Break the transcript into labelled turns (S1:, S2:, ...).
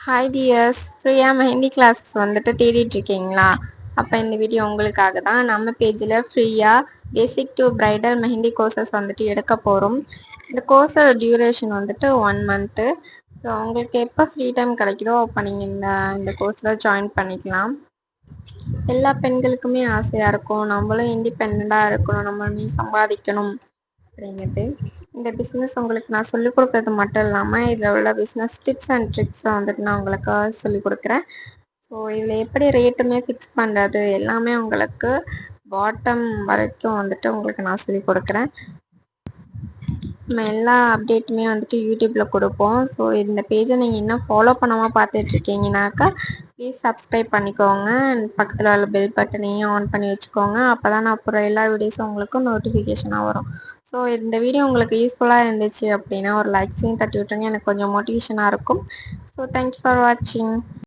S1: Hi tears, ஃப்ரீயாக mehndi classes வந்துட்டு தேடிட்டு இருக்கீங்களா? அப்போ இந்த வீடியோ உங்களுக்காக தான். நம்ம பேஜில் ஃப்ரீயாக basic to bridal mehndi courses வந்துட்டு எடுக்க போகிறோம். இந்த கோர்ஸோட டியூரேஷன் வந்துட்டு 1 மந்த்து. ஸோ உங்களுக்கு எப்போ ஃப்ரீ டைம் கிடைக்குதோ அப்போ நீங்கள் இந்த கோர்ஸில் ஜாயின் பண்ணிக்கலாம். எல்லா பெண்களுக்குமே ஆசையாக இருக்கும், நம்மளும் இண்டிபெண்ட்டாக இருக்கணும், நம்மளுமே சம்பாதிக்கணும் அப்படிங்கிறது. இந்த பிஸ்னஸ் உங்களுக்கு நான் சொல்லிக் கொடுக்கறது மட்டும் இல்லாமல் இதில் உள்ள பிஸ்னஸ் டிப்ஸ் அண்ட் ட்ரிக்ஸை வந்துட்டு நான் உங்களுக்கு சொல்லிக் கொடுக்குறேன். ஸோ இதில் எப்படி ரேட்டுமே ஃபிக்ஸ் பண்ணுறது எல்லாமே உங்களுக்கு பாட்டம் வரைக்கும் வந்துட்டு உங்களுக்கு நான் சொல்லிக் கொடுக்குறேன். நம்ம எல்லா அப்டேட்டுமே வந்துட்டு யூடியூப்பில் கொடுப்போம். ஸோ இந்த பேஜை நீங்கள் இன்னும் ஃபாலோ பண்ணாமல் பார்த்துட்ருக்கீங்கனாக்கா ப்ளீஸ் சப்ஸ்கிரைப் பண்ணிக்கோங்க. பக்கத்தில் உள்ள பெல் பட்டனையும் ஆன் பண்ணி வச்சுக்கோங்க. அப்போ தான் நான் அப்புறம் எல்லா வீடியோஸும் உங்களுக்கு நோட்டிஃபிகேஷனாக வரும். ஸோ இந்த வீடியோ உங்களுக்கு யூஸ்ஃபுல்லாக இருந்துச்சு அப்படின்னா ஒரு லைக்ஸையும் தட்டி விட்டுருங்க, எனக்கு கொஞ்சம் மோட்டிவேஷனாக இருக்கும். ஸோ தேங்க்யூ ஃபார் வாட்சிங்.